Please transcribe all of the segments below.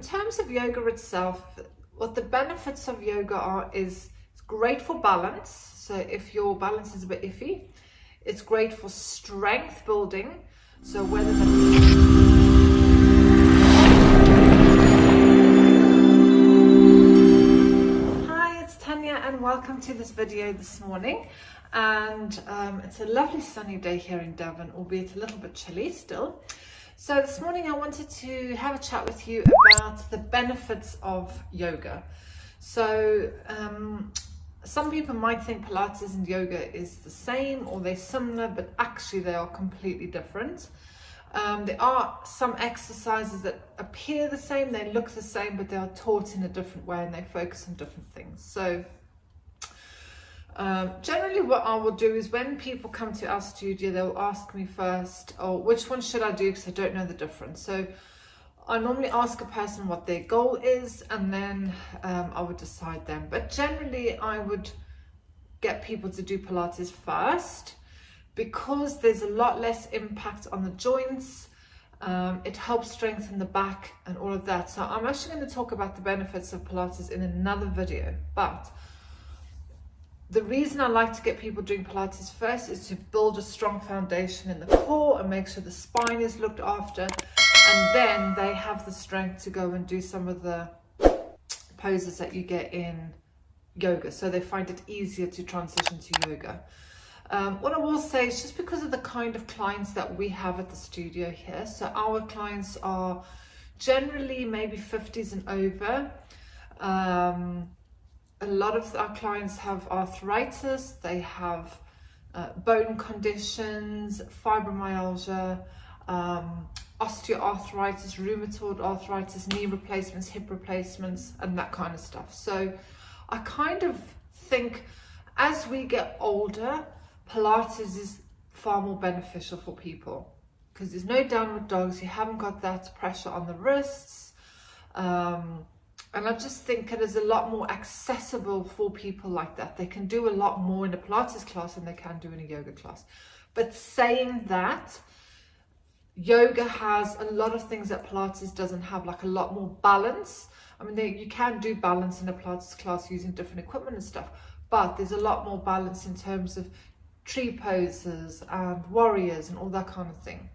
in terms of yoga itself, what the benefits of yoga are is it's great for balance. So if your balance is a bit iffy, it's great for strength building. So whether Hi, it's Tanya and welcome to this video this morning. And it's a lovely sunny day here in Devon, albeit a little bit chilly still. So this morning I wanted to have a chat with you about the benefits of yoga. So some people might think Pilates and yoga is the same or they're similar, but actually they are completely different. There are some exercises that appear the same, they look the same, but they are taught in a different way and they focus on different things. So generally what I will do is when people come to our studio, they'll ask me first, oh, which one should I do, because I don't know the difference. So I normally ask a person what their goal is, and then I would decide them. But generally I would get people to do Pilates first because there's a lot less impact on the joints. It helps strengthen the back and all of that. So I'm actually going to talk about the benefits of Pilates in another video, but the reason I like to get people doing Pilates first is to build a strong foundation in the core and make sure the spine is looked after, and then they have the strength to go and do some of the poses that you get in yoga, so they find it easier to transition to yoga. What I will say is just because of the kind of clients that we have at the studio here, so our clients are generally maybe 50s and over. A lot of our clients have arthritis, they have bone conditions, fibromyalgia, osteoarthritis, rheumatoid arthritis, knee replacements, hip replacements, and that kind of stuff. So I kind of think as we get older, Pilates is far more beneficial for people because there's no downward dogs, you haven't got that pressure on the wrists. And I just think it is a lot more accessible for people like that. They can do a lot more in a Pilates class than they can do in a yoga class. But saying that, yoga has a lot of things that Pilates doesn't have, like a lot more balance. I mean, you can do balance in a Pilates class using different equipment and stuff, but there's a lot more balance in terms of tree poses and warriors and all that kind of thing.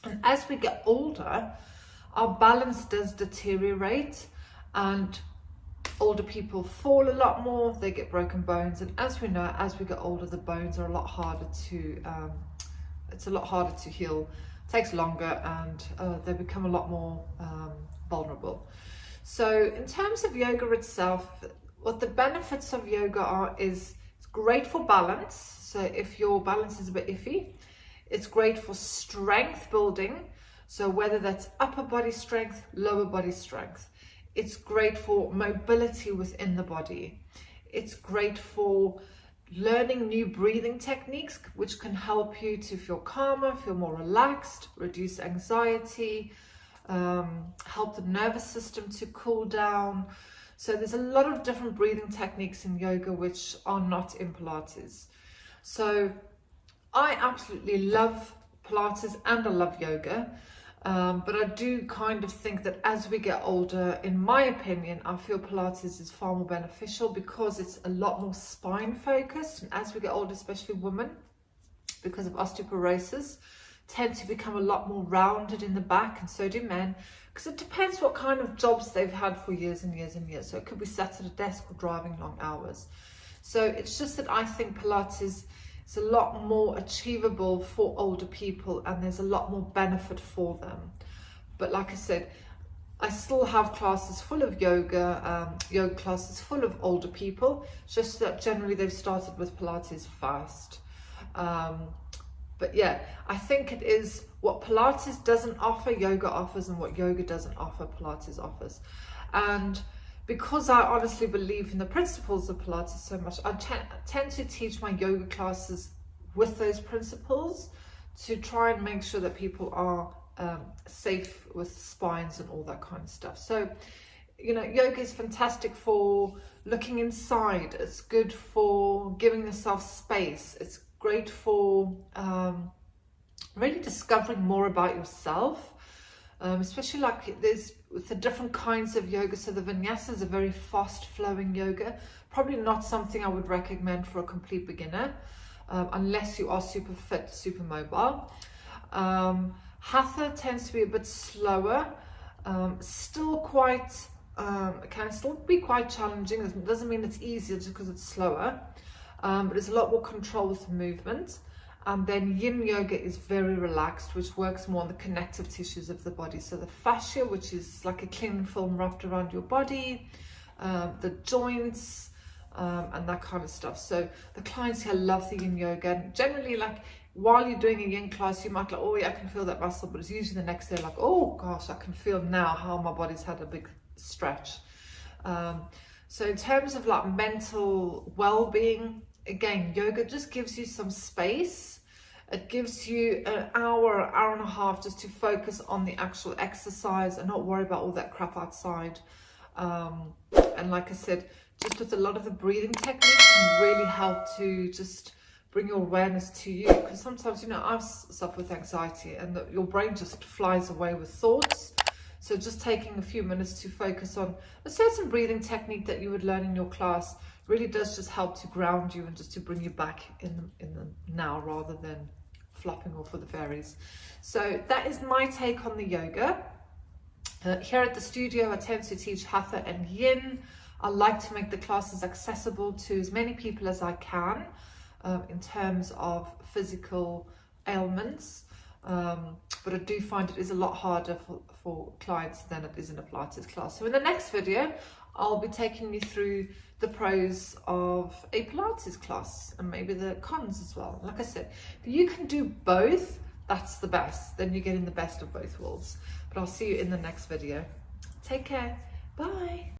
And as we get older, our balance does deteriorate. And older people fall a lot more, they get broken bones, and as we know, as we get older, the bones are a lot harder to it's a lot harder to heal, it takes longer, and they become a lot more vulnerable. So in terms of yoga itself, what the benefits of yoga are is it's great for balance. So if your balance is a bit iffy, it's great for strength building, so whether that's upper body strength, lower body strength. It's great for mobility within the body. It's great for learning new breathing techniques, which can help you to feel calmer, feel more relaxed, reduce anxiety, help the nervous system to cool down. So there's a lot of different breathing techniques in yoga which are not in Pilates. So I absolutely love Pilates and I love yoga. But I do kind of think that as we get older, in my opinion, I feel Pilates is far more beneficial because it's a lot more spine focused. And as we get older, especially women, because of osteoporosis, tend to become a lot more rounded in the back, and so do men, because it depends what kind of jobs they've had for years and years and years. So it could be sat at a desk or driving long hours. So it's just that I think Pilates, it's a lot more achievable for older people and there's a lot more benefit for them. But like I said, I still have classes full of yoga, yoga classes full of older people, just that generally they've started with Pilates first. But yeah, I think it is what Pilates doesn't offer, yoga offers, and what yoga doesn't offer, Pilates offers. And because I honestly believe in the principles of Pilates so much, I tend to teach my yoga classes with those principles to try and make sure that people are safe with spines and all that kind of stuff. So, you know, yoga is fantastic for looking inside. It's good for giving yourself space. It's great for really discovering more about yourself. Especially like there's with the different kinds of yoga. So the vinyasa is a very fast flowing yoga, probably not something I would recommend for a complete beginner, unless you are super fit, super mobile. Hatha tends to be a bit slower, still quite, can still be quite challenging. It doesn't mean it's easier just because it's slower, but there's a lot more control with the movement. And then yin yoga is very relaxed, which works more on the connective tissues of the body. So the fascia, which is like a cling film wrapped around your body, the joints, and that kind of stuff. So the clients here love the yin yoga. And generally, like while you're doing a yin class, you might like, oh yeah, I can feel that muscle, but it's usually the next day like, oh gosh, I can feel now how my body's had a big stretch. So in terms of like mental well-being, again, yoga just gives you some space. It gives you an hour, hour and a half just to focus on the actual exercise and not worry about all that crap outside. And like I said, just with a lot of the breathing techniques can really help to just bring your awareness to you. Because sometimes, you know, I've suffered with anxiety and your brain just flies away with thoughts. So just taking a few minutes to focus on a certain breathing technique that you would learn in your class really does just help to ground you and just to bring you back in the now rather than flopping off with the fairies. So that is my take on the yoga. Here at the studio, I tend to teach hatha and yin. I like to make the classes accessible to as many people as I can in terms of physical ailments. But I do find it is a lot harder for clients than it is in a Pilates class. So in the next video, I'll be taking you through the pros of a Pilates class and maybe the cons as well. Like I said, if you can do both, that's the best. Then you're getting the best of both worlds. But I'll see you in the next video. Take care. Bye.